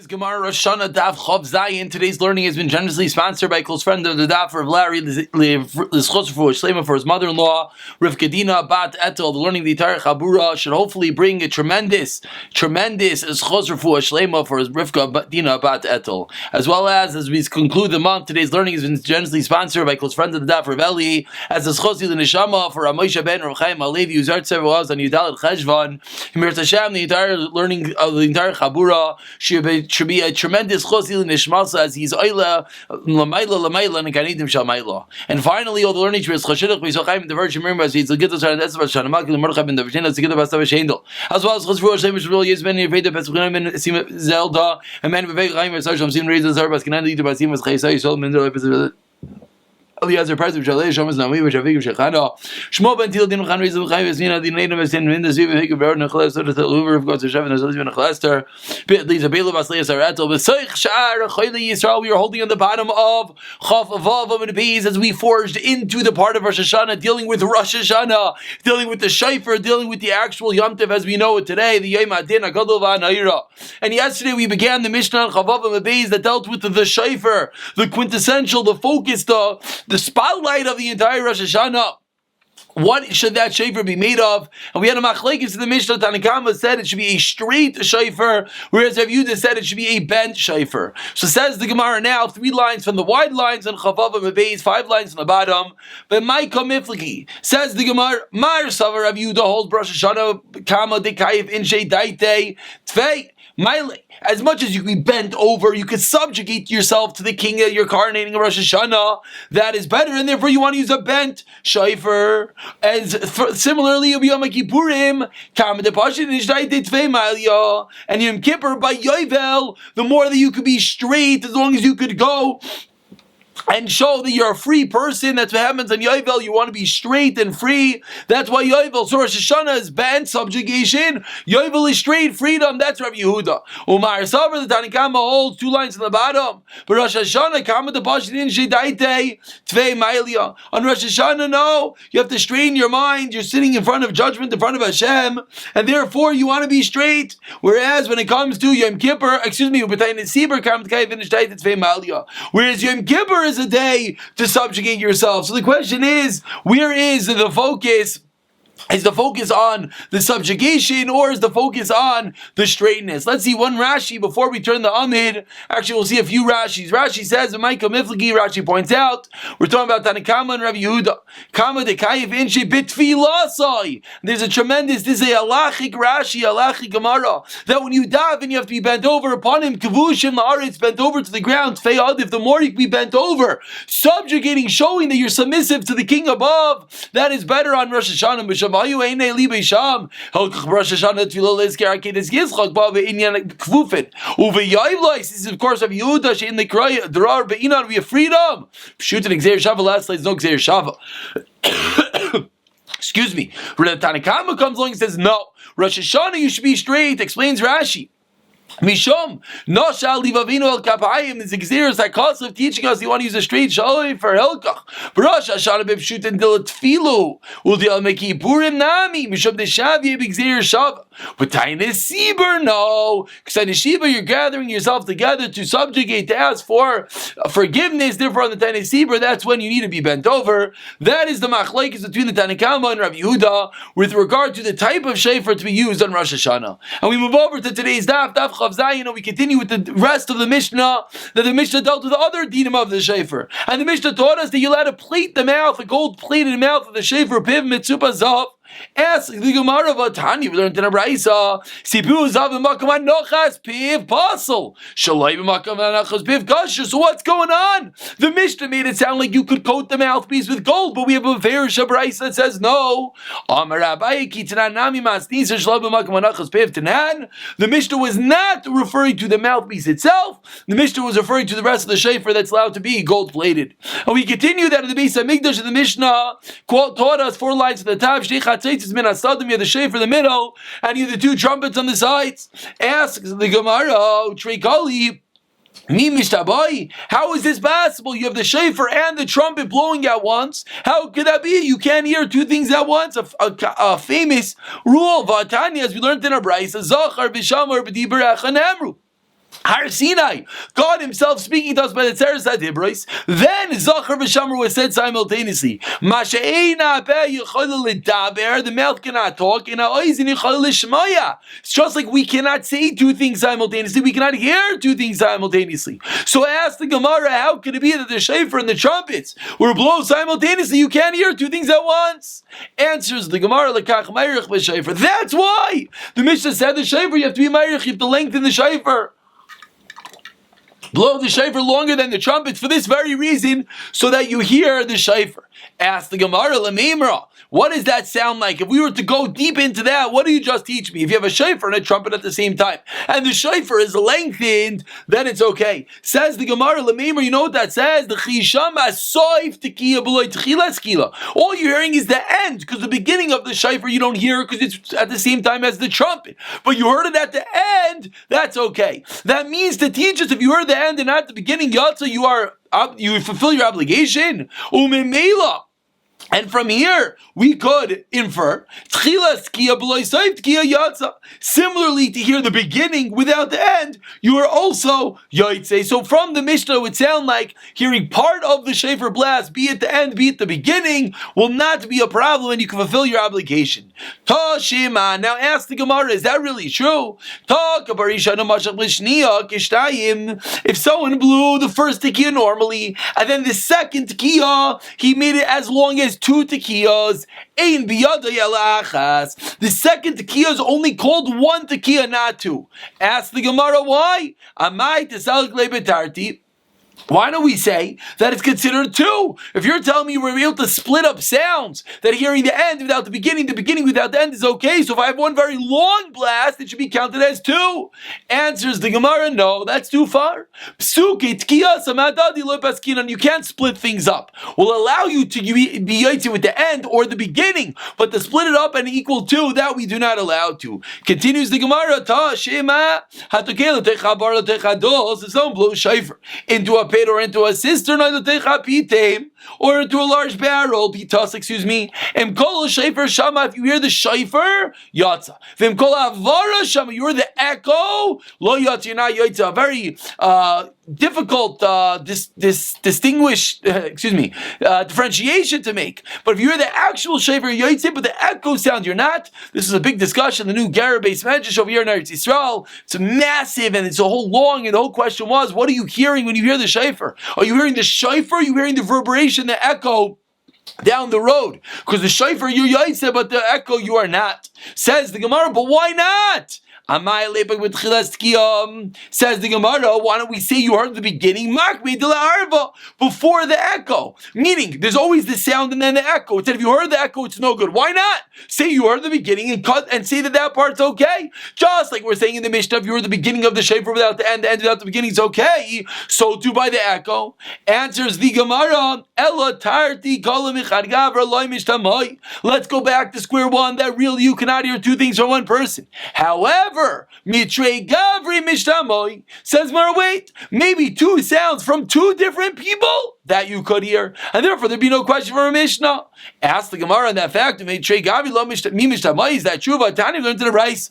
Is Gemara Rosh HaShanah Daf Chav Zayin. Today's learning has been generously sponsored by a close friend of the Daf of Larry Shlema for his mother-in-law Rivkadina Bat Etel. The learning of the entire Chabura should hopefully bring a tremendous Schos Shlema for his Rivkadina Bat Etel. As well as we conclude the month, today's learning has been generously sponsored by close friend of the Daf of Eli as the Schos Neshama for Ramosha Ben Rav Chaim Alevi whose art server was on Yudalit Cheshvan. Himir Tashem, the entire learning of the entire Chabura should be a tremendous chosil nishmasa as he's oila lamayla and kanidim shamayla. And finally, all the learning is chashidach v'yisochayim the Virgin Miriam as he's a gittos and esva shanamak the mordechai ben davitin as a gittos bastav shendel as well as chazru hashem shvil yisben yeveda peschunim ben sim zelda and man v'vei chayim v'sar sham sim reizes arbas kanan lidu basim as chaysay yisol min der Eliezer Paz of Shalei Shomas Nami which Avig Shechana Shmo Ben Til Din Khan Rizal Chayv Esmina Din Neidem Esin in the Ziv Hik Ber Nechles to the Uber of God's Sheven as Elizabeth Nechlester Bit Liza Bela Basleis Aratel but Seich Shar Chayli Yisrael we are holding on the bottom of Chaf Avav and Bees as we forged into the part of Rosh HaShanah dealing with Rosh HaShanah, dealing with the Shaifer, dealing with the actual Yom Tov as we know it today, the Yom Adin Agadol V'Anaira. And yesterday we began the Mishnah on Chavav and Bees that dealt with the Shaifer, the quintessential, the focus, the spotlight of the entire Rosh Hashanah. What should that shofar be made of? And we had a machlekes in the Mishnah. Tanakama said it should be a straight shofar, whereas Rav Yehuda said it should be a bent shofar. So says the Gemara now, 3 lines from the wide lines on Chavav and Beis, 5 lines on the bottom. But Maika Mifliki says the Gemara, Mar Savar Rav Yehuda holds Rosh Hashanah Kama Dekayif Inshe Daite Tvei. As much as you can be bent over, you can subjugate yourself to the king that you're coronating in Rosh Hashanah. That is better, and therefore you want to use a bent shofar. As similarly, Yom Kippurim, and Yom Kippur by Yovel, the more that you could be straight, as long as you could go and show that you're a free person. That's what happens on Yovel. You want to be straight and free. That's why Yovel. So Rosh Hashanah is banned subjugation. Yovel is straight freedom. That's Rav Yehuda. Umar Savar, the Tanakama holds 2 lines on the bottom. But Rosh Hashanah, Kama the Bashin Shedaite Tvei Mailia. On Rosh Hashanah, no. You have to straighten your mind. You're sitting in front of judgment, in front of Hashem, and therefore you want to be straight. Whereas when it comes to Yom Kippur, whereas Yom Kippur is a day to subjugate yourself. So the question is, where is the focus? Is the focus on the subjugation or is the focus on the straightness? Let's see one Rashi before we turn the Amid. Actually, we'll see a few Rashis. Rashi says, Maika Mifliki, Rashi points out, we're talking about Tanakama and Rav Yehuda. Kama de Kayev Inshi Bitfilasai. There's a tremendous, this is a halachic Rashi, halachic Gemara, that when you daven, you have to be bent over upon him. Kavushim La'aretz, bent over to the ground. Feyad, if the more you can be bent over, subjugating, showing that you're submissive to the king above, that is better on Rosh Hashanah. This is of course of Yehuda in the Kraya Drar Be'inan we have freedom. Shoot an Xer Shava last place no Xer Shava. Excuse me. Tanakama comes along and says no. Rosh Hashanah you should be straight. Explains Rashi. Mishom Noshal Livavino El Kapayim is exeris hakos of teaching us you want to use a straight shaloi for Hilkach. Rosh Hashanah b'pshut and dilat filu u'dil meki purim nami Mishom deshavi b'exer shav. With Tainis Sibur, no, because in Shiva you're gathering yourself together to subjugate, to ask for forgiveness. Therefore, on the Tainis Sibur, that's when you need to be bent over. That is the machlekes between the Tanakama and Rav Yehuda with regard to the type of shofar to be used on Rosh Hashanah. And we move over to today's Daf Chav Zayin, and we continue with the rest of the Mishnah, that the Mishnah dealt with the other dinim of the shofar. And the Mishnah taught us that you're allowed to plate the mouth, a gold-plated mouth of the shofar, piv mitzupa zav. Ask the Gemara of Tanya. We learned in a Braysa. Sipu zav b'makam anochas piv pasel. Shalai b'makam anochas piv kasher. So what's going on? The Mishnah made it sound like you could coat the mouthpiece with gold, but we have a Verisha Braysa that says no. Amar Rabbi kitanan nami masnisa shalai b'makam anochas piv tanan. The Mishnah was not referring to the mouthpiece itself. The Mishnah was referring to the rest of the shofar that's allowed to be gold plated. And we continue that in the Beis Hamikdash of the Mishnah taught us 4 lines at the top. Is min asadim, you have the shofar in the middle, and you have the 2 trumpets on the sides. Asks the Gemara, Treikali, Mi mishtabai. How is this possible? You have the shofar and the trumpet blowing at once. How could that be? You can't hear 2 things at once. A famous rule, Vatanya, as we learned in our Brayso, Zachar b'shamar b'diber echan emru. Har Sinai, God Himself speaking to us by the Tzeres HaDibros. Then Zachar v'Shamar was said simultaneously. Masha'eina be yichol ledaber, the mouth cannot talk, and ha'oizin yichol lishmaya. It's just like we cannot say two things simultaneously, we cannot hear two things simultaneously. So I asked the Gemara, how could it be that the shofar and the trumpets were blown simultaneously? You can't hear two things at once. Answers the Gemara, lekach meirich b'shofar. That's why the Mishnah said the shofar, you have to be meirich, you have to lengthen the shofar. Blow the shofar longer than the trumpets for this very reason, so that you hear the shofar. Ask the Gemara, Lamimra, what does that sound like? If we were to go deep into that, what do you just teach me? If you have a shofar and a trumpet at the same time, and the shofar is lengthened, then it's okay. Says the Gemara, Lamimra, you know what that says? The chishama soif tekiya b'loy techilas kila. All you're hearing is the end, because the beginning of the shofar you don't hear because it's at the same time as the trumpet. But you heard it at the end, that's okay. That means to teach us, if you heard the end and not the beginning, Yatza, you fulfill your obligation. Umemela. And from here, we could infer, similarly to hear the beginning without the end, you are also yotzei. So from the Mishnah, it would sound like hearing part of the shofar blast, be it the end, be it the beginning, will not be a problem and you can fulfill your obligation. Tashima. Now ask the Gemara, is that really true? If someone blew the first tekiah normally, and then the second tekiah, he made it as long as two tekiyos. The second tekiah is only called one tekiah, not two. Ask the Gemara why. Why don't we say that it's considered two? If you're telling me we're able to split up sounds, that hearing the end without the beginning without the end is okay, so if I have one very long blast, it should be counted as two. Answers the Gemara, no, that's too far. You can't split things up. We'll allow you to be yotze with the end or the beginning, but to split it up and equal two, that we do not allow to. Continues the Gemara, if someone blows shofar into a pit or into a cistern or into a large barrel, pitas, excuse me. If you hear the shofar, yatza. You hear the echo, lo yatza, you're not yatza. A very difficult differentiation to make. But if you hear the actual shofar, yatza, but the echo sound, you're not. This is a big discussion. The new Garah-based medrash over here in Eretz Yisrael. It's massive and it's a whole long. And the whole question was, what are you hearing when you hear the shofar? Are you hearing the shofar? Are you hearing the reverberation, the echo down the road? Because the shofar you're yaitse, but the echo you are not. Says the Gemara, but why not? Says the Gemara, why don't we say you heard the beginning before the echo? Meaning, there's always the sound and then the echo. It said if you heard the echo, it's no good. Why not say you heard the beginning and cut and say that part's okay? Just like we're saying in the Mishnah, if you heard the beginning of the shofar without the end without the beginning is okay, so too by the echo. Answers the Gemara, let's go back to square one, that really you cannot hear two things from one person. However, Mitrei Gavri Mishtamoy says, wait, maybe two sounds from two different people that you could hear, and therefore there'd be no question for a Mishnah. Ask the Gemara on that fact. Mitrei Gavri lo Mishtamoy, is that true? But Tani learned to the Bryce.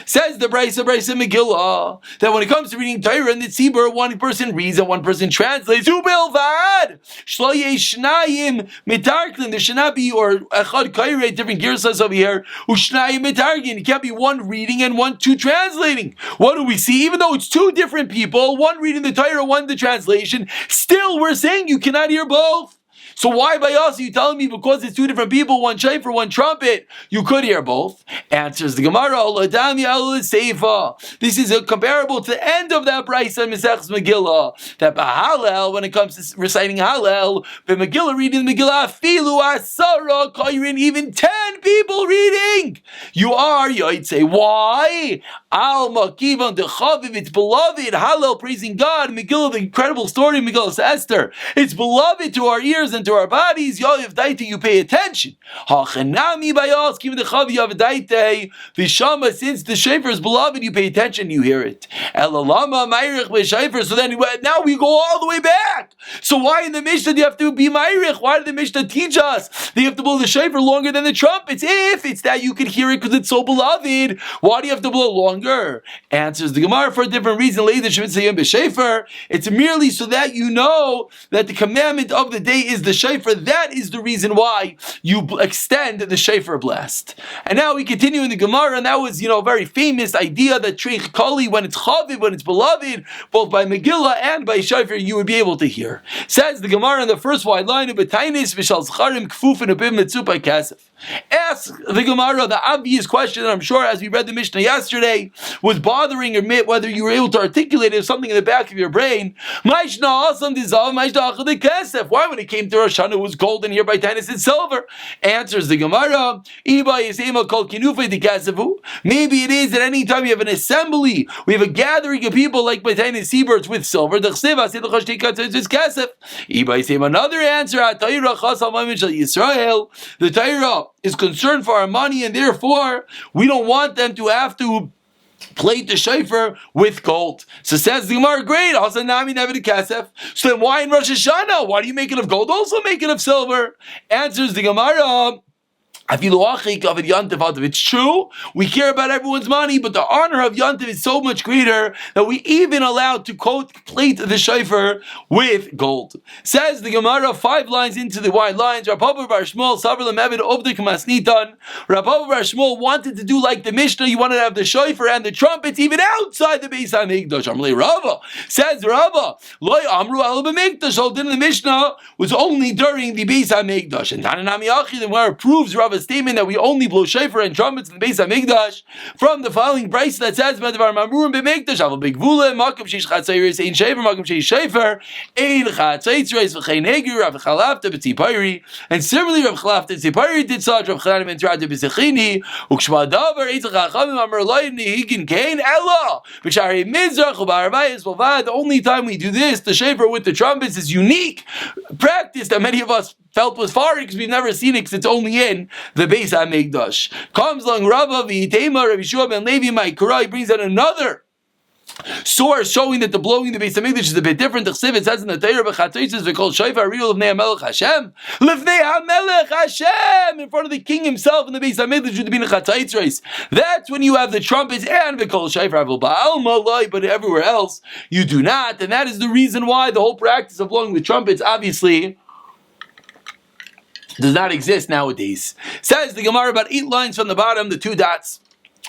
Says the Bryce Megillah that when it comes to reading Torah and the Tzibur, one person reads and one person translates. Ubilvad shlo yeshnayim mitarklin. There should not be or echad kairei different girsas over here. Ushnayim mitargin. It can't be one reading and two translating. What do we see? Even though it's two different people, one reading the Torah, one the translation, still we're saying you cannot hear both. So why by us are you telling me because it's two different people, one shofar, one trumpet, you could hear both? Answers the Gemara, this is comparable to the end of that Brisa in Mesechus Megillah, that B'Hallel, when it comes to reciting Hallel, but Megillah reading the Megillah, Filu Asara Kairin, even 10 people reading, you are Yoitze. Why? Al Makivan Dechaviv, it's beloved, Hallel praising God, Megillah, the incredible story of Megillah Esther, it's beloved to our ears and to our bodies, you pay attention. Since the shofar is beloved, you pay attention, you hear it. So then now we go all the way back. So why in the Mishnah do you have to be Ma'irich? Why did the Mishnah teach us that you have to blow the shofar longer than the trumpets? If it's that you can hear it because it's so beloved, why do you have to blow longer? Answers the Gemara for a different reason. It's merely so that you know that the commandment of the day is the shofar. That is the reason why you extend the shofar blast. And now we continue in the Gemara, and that was, a very famous idea that Treich Kali, when it's chaviv, when it's beloved, both by Megillah and by shofar, you would be able to hear. Says the Gemara in the first wide line of Betainis v'shal zcharim kfufin abim mitzupai kasef. Ask the Gemara the obvious question that I'm sure, as we read the Mishnah yesterday, was bothering or whether you were able to articulate it, something in the back of your brain. Why, when it came to Rosh HaShanah, it was gold, and here by Tanis it's silver? Answers the Gemara. Maybe it is that any time you have an assembly, we have a gathering of people like by Tanis seabirds with silver. Another answer, the Torah is concerned for our money, and therefore we don't want them to have to plate the shofar with gold. So says the Gemara, great. Also, Nami never the kasef. So then, why in Rosh Hashanah? Why do you make it of gold? Also make it of silver. Answers the Gemara. It's true, we care about everyone's money, but the honor of Yantiv is so much greater that we even allowed to plate the shofar with gold. Says the Gemara 5 lines into the wide lines. Rabbi Bar Shmuel wanted to do like the Mishnah. You wanted to have the shofar and the trumpets even outside the Beis HaMikdash. Rava says Rava, Loi Amru al B'Mikdash. So the Mishnah was only during the Beis HaMikdash, and Tananami Achi, the Gemara proves Rava statement that we only blow shofar and trumpets in the Beis HaMikdash from the following brayso that says B'Devar Mamruim B'Mikdash Aval B'Gvula Makom Sheish Chatzayris Ein Shofar Makom Sheish Shofar Ein Chatzayris V'Chein Heger Rav Chalafta B'Tzipayri. And similarly Rav Chalafta B'Tzipayri did such. Rav Chanan Ben Tzrada B'Sechini Ukshma Davar Eitz Chachamim Amar Loyin Nehigin Kain Ella B'Shari Mizrach U'Ba'arvayis B'Vad. The only time we do this, the shofar with the trumpets, is unique practice that many of us felt was foreign because we've never seen it because it's only in the Beis HaMikdash. Comes along Rava v'Yitema Rabbi Yeshua ben Levi Ma'ikara. He brings out another source showing that the blowing the Beis HaMikdash is a bit different. The Chsiv, it says in the Torah, "B'chatzos v'kol shofar riul lifnei HaMelech Hashem." Lifnei HaMelech Hashem, in front of the king himself in the Beis HaMikdash would be in chatzos. That's when you have the trumpets and v'kol shofar ba'alma loy, but everywhere else you do not, and that is the reason why the whole practice of blowing the trumpets obviously does not exist nowadays. Says the Gemara about 8 lines from the bottom, the 2 dots.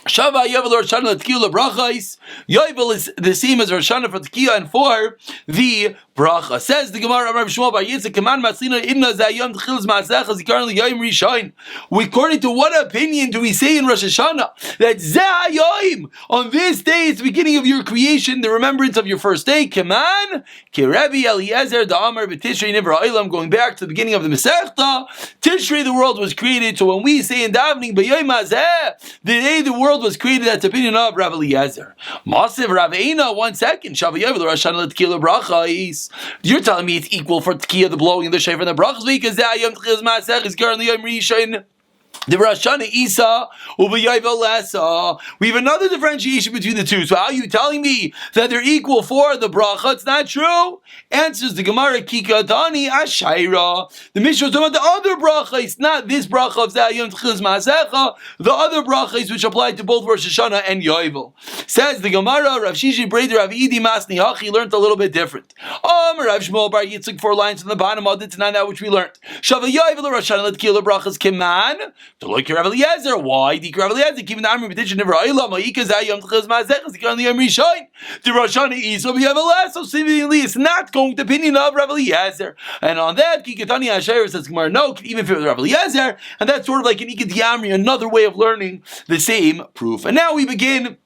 Shava Yovel Rosh HaShanah L'Tkiya L'Brachos. Yovel is the same as Rosh HaShanah for Tkiya and for the bracha. Says the Gemara, Rabbi Shmuel Bar Yitzchak, Kaman Matzlina Idna Zayom Tchilas Ma'asecha Zikaron L'Yom Rishon. According to what opinion do we say in Rosh Hashanah that Zayom, on this day, it's the beginning of your creation, the remembrance of your first day? Kaman Kerebi Eliezer Da'amar B'Tishrei Nivra Olam. Going back to the beginning of the Masechta, Tishrei the world was created. So when we say in davening B'Yom Hazeh, the day the world was created, that's the opinion of Rav Eliezer. Masiv Rav Eina, 1 second. Shava Yovel Rosh HaShanah L'Tkiya L'Brachos. You're telling me it's equal for Tkiya, the blowing of the shofar, and the brachas, because Zayom Tchilas Ma'asech is currently Yom Rishon. The Rosh HaShanah Isa U'B'Yovel Lesa. We have another differentiation between the two. So how are you telling me that they're equal for the bracha? It's not true. Answers the Gemara, Kikadani Ashaira. The Mishnah is talking about the other brachas, not this bracha of Zayom Tchilas Ma'asecha, the other brachas which apply to both Rosh HaShanah and Yovel. Says the Gemara, Rav Shishi Breder Rav Idi Masni Hachi learned a little bit different. Rav Shmuel Bar Yitzchak, 4 lines from the bottom of the Tanana, that which we learned. Shava Yovel Rosh HaShanah L'Tkiya L'Brachos Keman. To look at Rav Eliezer. Why? The Rav Eliezer keeping the Amri B'Tishon Nivra Olam Ma'ika Zayom Tchilas Ma'asech Zikaron L'Yom Rishon. The Rosh HaShanah Isa B'Yovel Lesa. So seemingly it's not going to the opinion of Rav Eliezer. And on that, Kikatani Asher says Gemara, no, could even fit with Rav Eliezer, and that's sort of like an Ikad Yamri, another way of learning the same proof. And now we begin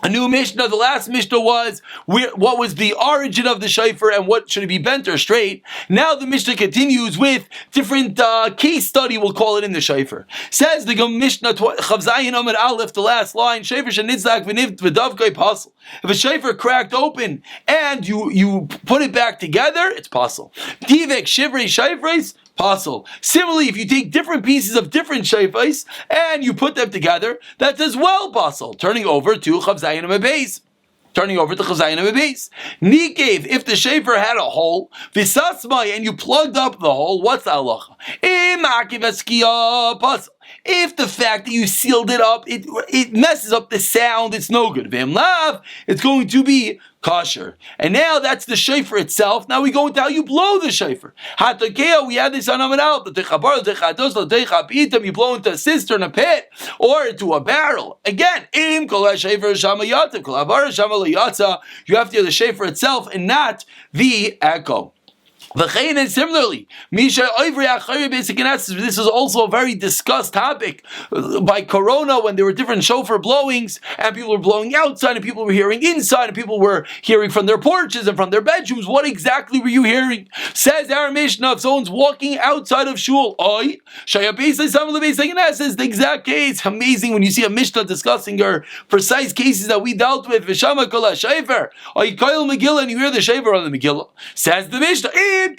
a new Mishnah. The last Mishnah was what was the origin of the shofar and what should it be bent or straight. Now the Mishnah continues with different case study, we'll call it, in the shofar. Says the Mishnah Chav Zayin Amud Aleph, the last line, shofar shenitzak v'nivt v'davkei pasel. If a shofar cracked open and you put it back together, it's pasel. Divek shivrei shofres Possible. Similarly, if you take different pieces of different shayfais and you put them together, that's as well possible. Turning over to Chav Zayin and Beis. Turning over to Chazayin and Beis. Nikev, if the shafer had a hole, Visasmai, and you plugged up the hole, what's the halacha? If the fact that you sealed it up, it messes up the sound, it's no good. V'emlav, it's going to be kosher. And now that's the shofar itself. Now we go into how you blow the shofar. Hatakeo, we had this on Amanal. You blow into a cistern, a pit, or into a barrel. Again, you have to hear the shofar itself and not the echo. And similarly, this is also a very discussed topic by Corona when there were different shofar blowings and people were blowing outside and people were hearing inside and people were hearing from their porches and from their bedrooms. What exactly were you hearing? Says our Mishnah, if someone's walking outside of shul, this is the exact case. Amazing when you see a Mishnah discussing our precise cases that we dealt with. V'shama kol ha-shofar, or you koil Megillah and you hear the shofar on the Megillah. Says the Mishnah, both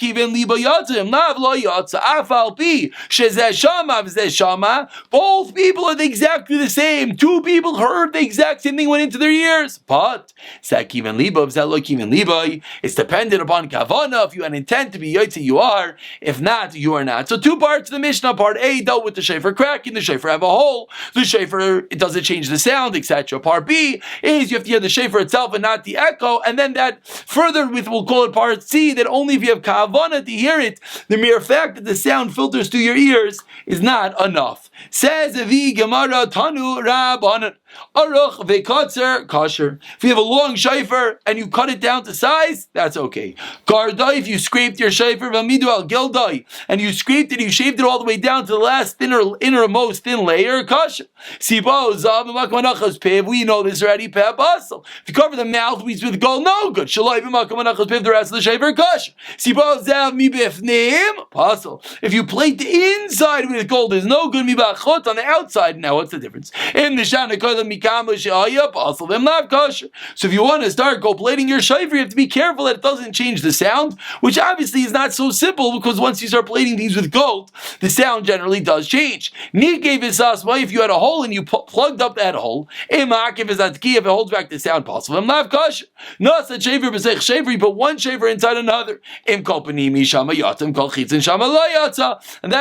people are exactly the same. Two people heard the exact same thing, went into their ears. But it's dependent upon kavana. If you had intent to be yotze, you are. If not, you are not. So two parts of the Mishnah. Part A dealt with the shofar cracking. The shofar have a hole. The shofar, it doesn't change the sound, etc. Part B is you have to hear the shofar itself and not the echo. And then that further with, we'll call it part C, that only if you have kavana to hear it, the mere fact that the sound filters through your ears is not enough. Says Avi Gemara Tanu Rabbanan Aruch ve'katzer kosher. If you have a long shofar and you cut it down to size, that's okay. Gardai, if you scraped your shofar v'amidu al gildai and you scraped it, you shaved it all the way down to the last innermost thin layer, kosher. Sibo zav v'makmanachas pev. We know this already. Pev basel. If you cover the mouthpiece with gold, no good. Shalai v'makmanachas pev. The rest of the shofar kosher. Sibo zav mi b'fneim basel. If you plate the inside with gold, there's no good mi b'achot on the outside. Now what's the difference? In the Shana so if you want to start gold plating your shofar, you have to be careful that it doesn't change the sound, which obviously is not so simple because once you start plating things with gold, the sound generally does change. If you had a hole and you plugged up that hole, if it holds back the sound, possible. No, it's you put one shofar inside another. And that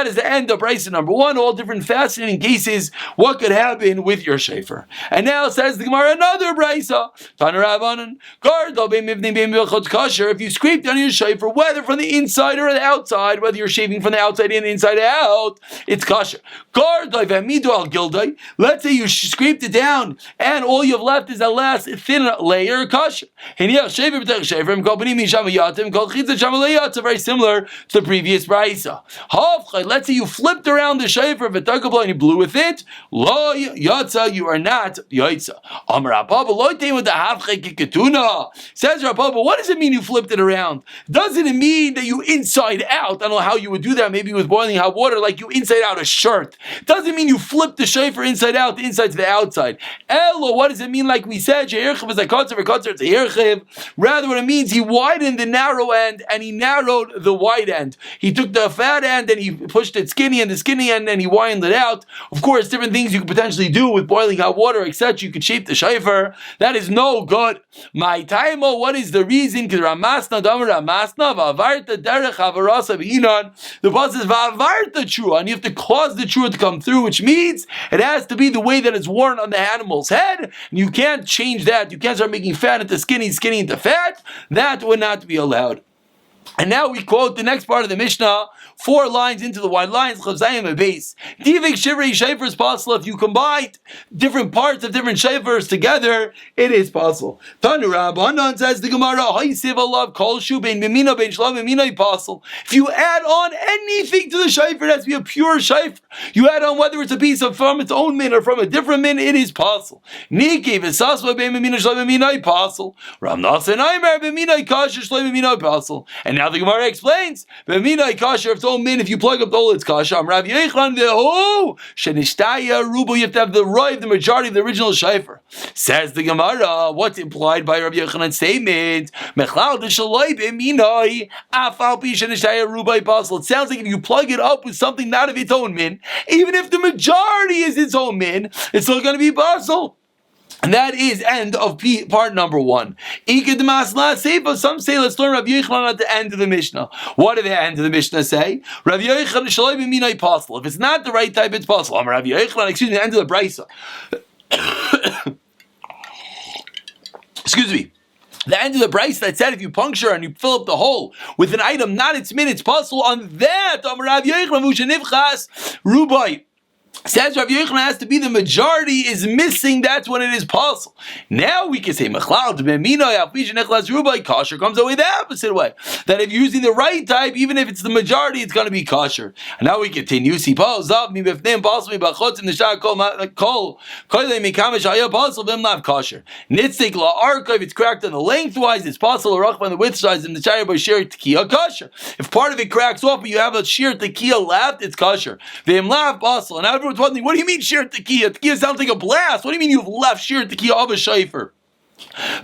is the end of Brisa number 1. All different fascinating cases, what could happen with your shofar. And now says the Gemara another brisa. If you scrape down your shofar, whether from the inside or the outside, whether you're shaving from the outside in, inside out, it's kosher. Let's say you scraped it down and all you have left is that last thin layer, kosher. Very similar to the previous brisa. Let's say you flipped around the shofar and you blew with it. You are not yaitza. Says Rabba, what does it mean you flipped it around? Doesn't it mean that you inside out? I don't know how you would do that, maybe with boiling hot water, like you inside out a shirt. Doesn't mean you flip the shofar inside out, the inside to the outside. Elo, what does it mean like we said? Rather what it means, he widened the narrow end and he narrowed the wide end. He took the fat end and he pushed it skinny and the skinny end and he widened it out. Of course, different things you could potentially do with boiling hot water, etc. You could shape the shofar. That is no good. My taimo, what is the reason? Because Ramasna Damar Ramasna Vavarta Derech Havarasa B'inan. The boss is Vavarta Trua, and you have to cause the trua to come through, which means it has to be the way that it's worn on the animal's head. And you can't change that. You can't start making fat into skinny, skinny into fat. That would not be allowed. And now we quote the next part of the Mishnah, 4 lines into the wide lines, Chavzayim a base. Divik Shivrei Shofar is possible. If you combine different parts of different shofars together, it is possible. Tanu Rabbanan says the Gemara, Haysiv Allah Kol Shu Ben Bimina Ben Shlav Bimina possible. If you add on anything to the shofar, it has to be a pure shofar. You add on whether it's a piece of from its own min or from a different min, it is possible. Niki V'Sasva Ben Bimina Shlav Bimina possible. Ram Nasan Aimer Bimina Kash Shlav Bimina possible. And now the Gemara explains, "B'minai kasher, if it's all min, if you plug up the hole, it's kasher." Rav Yochanan, shenishtaya rubo, you have to have the right, the majority of the original shayfer. Says the Gemara, what's implied by Rav Yochanan's statement? Mechlal d'shaloi b'minai afal pi shenishtaya rubo basel. It sounds like if you plug it up with something not of its own min, even if the majority is its own min, it's still going to be basel. And that is end of part number 1. Some say let's learn Rav Yochanan at the end of the Mishnah. What did the end of the Mishnah say? Rav Yochanan shaloi b'minai pasel. If it's not the right type, it's pasel. Rav Yochanan, excuse me, the end of the brisa. Excuse me. The end of the brisa that said if you puncture and you fill up the hole with an item not its min, it's pasel. On that, Rav Yochanan v'shenivchas rubai. Says Rav Yochanan has to be the majority is missing. That's when it is possible. Now we can say kasher comes away the opposite way. That if you're using the right type, even if it's the majority, it's going to be kasher. And now we continue. Nitzik la'arka, if it's cracked on the lengthwise, it's possible. On the width size, and the chayah by sheer tekiah kasher. If part of it cracks off, but you have a sheer tekiah left, it's kasher. V'im lav basel. And everyone's wondering, what do you mean sheer tekiah? Tekiah sounds like a blast. What do you mean you've left sheer tekiah of a shayfer?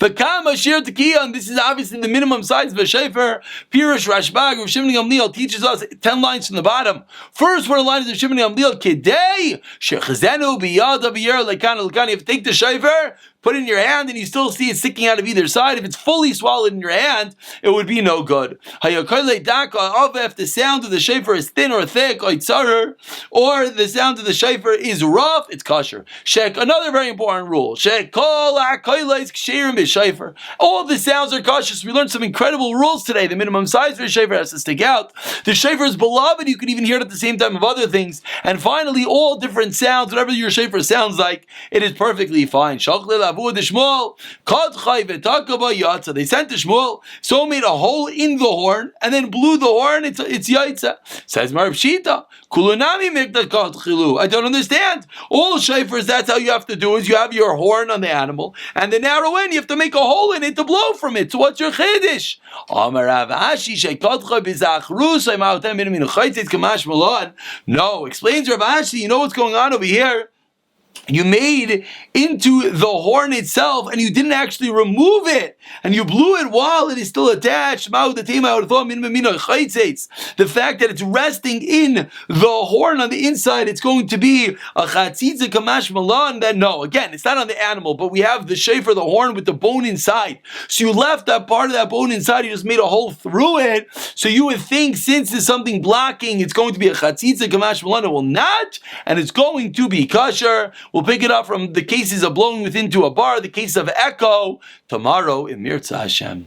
The kama sheer tekiah, and this is obviously the minimum size of a shayfer. Pirush Rashbag of Shimon Gamliel teaches us 10 lines from the bottom. First one of the lines of Shimon Gamliel, Kedei shechazenu biyada b'yer lekana lekana. If you take the shayfer, put it in your hand, and you still see it sticking out of either side. If it's fully swallowed in your hand, it would be no good. If the sound of the shofar is thin or thick, or the sound of the shofar is rough, it's kosher. Another very important rule. All the sounds are kosher. So we learned some incredible rules today. The minimum size for a shofar has to stick out. The shofar is beloved. You can even hear it at the same time of other things. And finally, all different sounds, whatever your shofar sounds like, it is perfectly fine. They sent to Shmuel, so made a hole in the horn and then blew the horn. It's yaitza. Says Marab Shita, I don't understand. All shayfers, that's how you have to do is you have your horn on the animal and the narrow end, you have to make a hole in it to blow from it. So what's your chiddush? No, explains Rav Ashi, you know what's going on over here? You made into the horn itself and you didn't actually remove it and you blew it while it is still attached. The fact that it's resting in the horn on the inside, it's going to be a chatzitza kamash malan. Then no, again, it's not on the animal, but we have the shayfer, the horn with the bone inside. So you left that part of that bone inside, you just made a hole through it. So you would think since there's something blocking, it's going to be a chatzitza kamash malan. It will not, and it's going to be kasher. We'll pick it up from the cases of blowing within to a bar, the case of echo, tomorrow in Mirza Hashem.